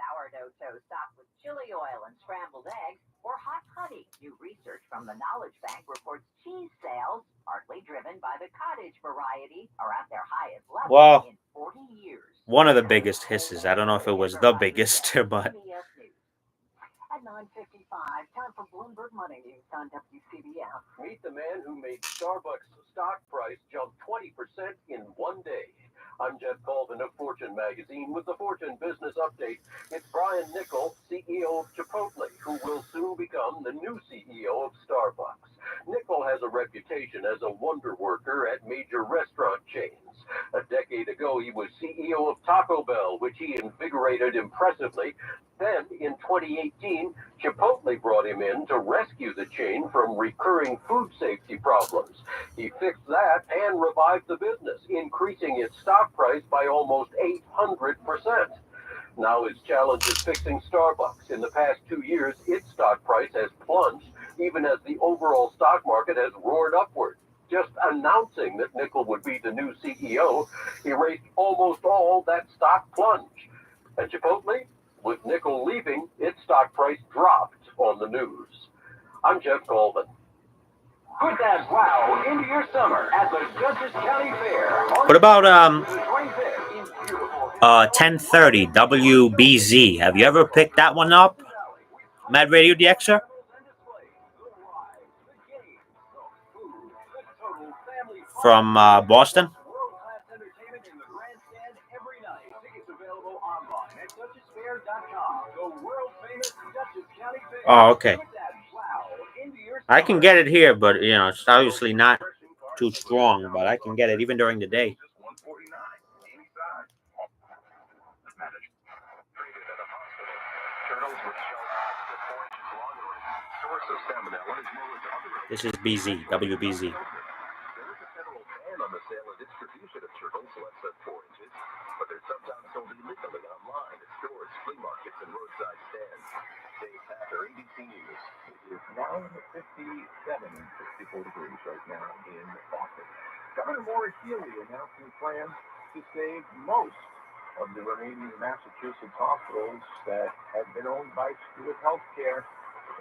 Sourdough toast topped with chili oil and scrambled eggs, or hot honey. New research from the Knowledge Bank reports cheese sales, partly driven by the cottage variety, are at their highest level in 40 years. One of the biggest hisses. I don't know if it was the biggest, but. At 9:55, time for Bloomberg Money News on WCBS. Meet the man who made Starbucks stock price jump 20% in one day. I'm Jeff Colvin of Fortune Magazine with the Fortune Business Update. It's Brian Niccol, CEO of Chipotle, who will soon become the new CEO of Starbucks. Niccol has a reputation as a wonder worker at major restaurant chains. A decade ago, he was CEO of Taco Bell, which he invigorated impressively. Then, in 2018, Chipotle brought him in to rescue the chain from recurring food safety problems. He fixed that and revived the business, increasing its stock price by almost 800%. Now his challenge is fixing Starbucks. In the past 2 years, its stock price has plunged, even as the overall stock market has roared upward. Just announcing that Niccol would be the new CEO, erased almost all that stock plunge. At Chipotle, with Niccol leaving, its stock price dropped on the news. I'm Jeff Colvin. Put that wow into your summer at the Dutchess County Fair. What about 1030 WBZ? Have you ever picked that one up? Mad Radio DXer? From Boston? Oh, okay. I can get it here, but you know, it's obviously not too strong, but I can get it even during the day. This is BZ, WBZ. But they're sometimes sold illegally online at stores, flea markets, and roadside stands. Dave Packer, ABC News. It is now 57 and 64 degrees right now in Boston. Governor Maurice Healey announcing plans to save most of the remaining Massachusetts hospitals that have been owned by Stewart Healthcare.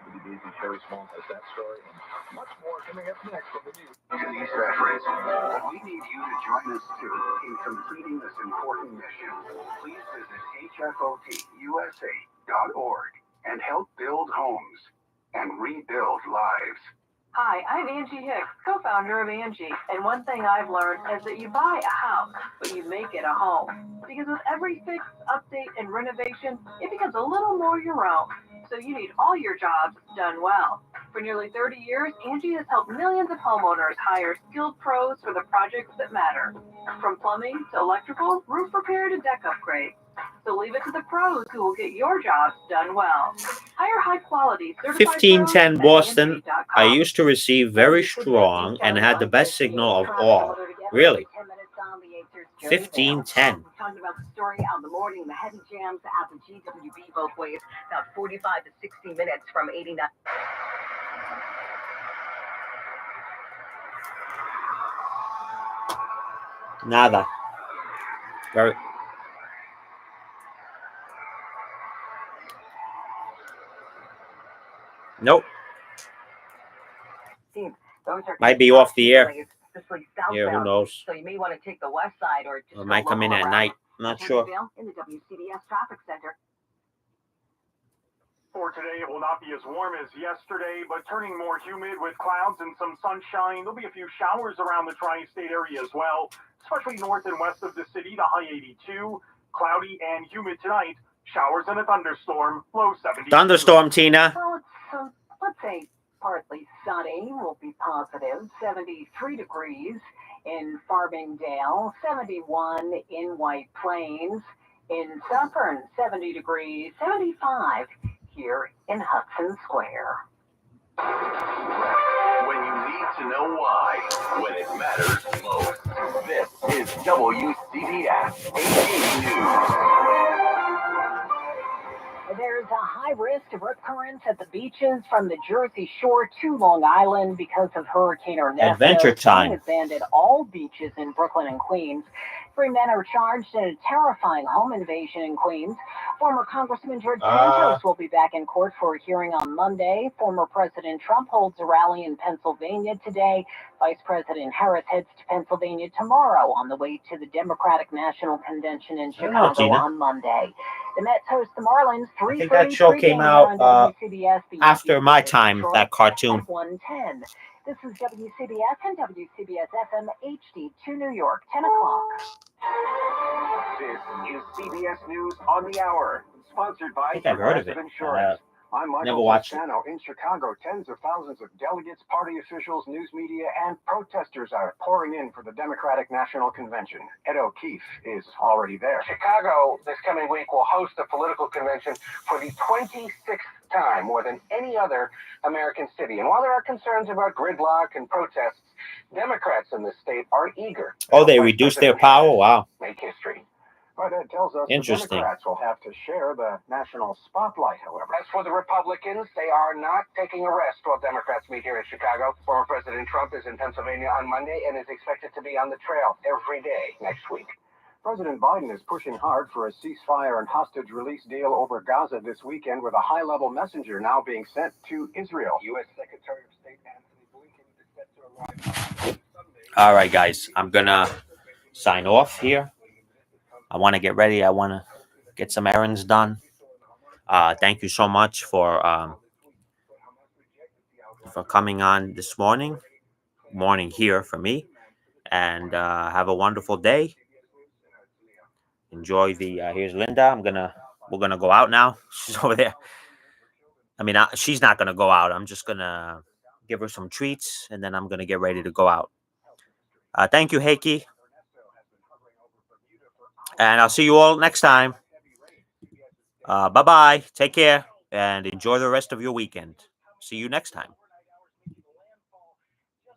WBZ Sherry Small has that story and much more coming up next on the news. East Race. We need you to join us too in completing this important mission. Please visit hfotusa.org and help build homes and rebuild lives. Hi, I'm Angie Hicks, co-founder of Angie, and one thing I've learned is that you buy a house, but you make it a home. Because with every fix, update, and renovation, it becomes a little more your own. So you need all your jobs done well. For nearly 30 years, Angie has helped millions of homeowners hire skilled pros for the projects that matter. From plumbing to electrical, roof repair to deck upgrade. So leave it to the pros who will get your jobs done well. Hire high quality certified 1510 Boston. I used to receive very strong and had the best signal of all. Really? 1510. Talking about the story out in the morning, the heavy jams at the GWB both ways, about 45 to 60 minutes from 89. Nada. Very. Nope. Might be off the air. Yeah, who knows? So you may want to take the west side or just It might come in at night. Not sure. In the WCBS traffic center. For today, it will not be as warm as yesterday, but turning more humid with clouds and some sunshine. There'll be a few showers around the tri-state area as well, especially north and west of the city, the high 82. Cloudy and humid tonight. Showers and a thunderstorm, low 70. Thunderstorm, Tina. Well, it's, let's say partly sunny, will be positive, 73 degrees in Farmingdale, 71 in White Plains, in Suffern, 70 degrees, 75 here in Hudson Square. When you need to know why, when it matters most. This is WCBS 880 News. There's a high risk of rip currents at the beaches from the Jersey Shore to Long Island because of Hurricane Ernesto. Adventure time. Has banned at all beaches in Brooklyn and Queens. 3 men are charged in a terrifying home invasion in Queens. Former Congressman George Santos will be back in court for a hearing on Monday. Former President Trump holds a rally in Pennsylvania today. Vice President Harris heads to Pennsylvania tomorrow on the way to the Democratic National Convention in Chicago on Monday. The Mets host the Marlins. I think that show came out after my time, that cartoon. 1:10. This is WCBS and WCBS FM HD2 New York, 10 o'clock. This is CBS News on the Hour, sponsored by I think I've heard of it. Insurance. I'm Michael Never watched it. Toscano. In Chicago, tens of thousands of delegates, party officials, news media, and protesters are pouring in for the Democratic National Convention. Ed O'Keefe is already there. Chicago, this coming week, will host a political convention for the 26th time, more than any other American city. And while there are concerns about gridlock and protests, Democrats in the state are eager. Oh, they reduced their power? Wow. Make history. But it tells us Interesting. the Democrats will have to share the national spotlight, however. As for the Republicans, they are not taking a rest while Democrats meet here in Chicago. Former President Trump is in Pennsylvania on Monday and is expected to be on the trail every day next week. President Biden is pushing hard for a ceasefire and hostage release deal over Gaza this weekend, with a high-level messenger now being sent to Israel. U.S. Secretary of State Anthony Blinken is set to arrive Sunday. All right, guys. I'm going to sign off here. I want to get ready. I want to get some errands done. Thank you so much for coming on this morning here for me, and have a wonderful day. Enjoy the. Here's Linda. We're gonna go out now. She's over there. I mean, she's not gonna go out. I'm just gonna give her some treats, and then I'm gonna get ready to go out. Thank you, Heikki. And I'll see you all next time. Bye-bye. Take care and enjoy the rest of your weekend. See you next time.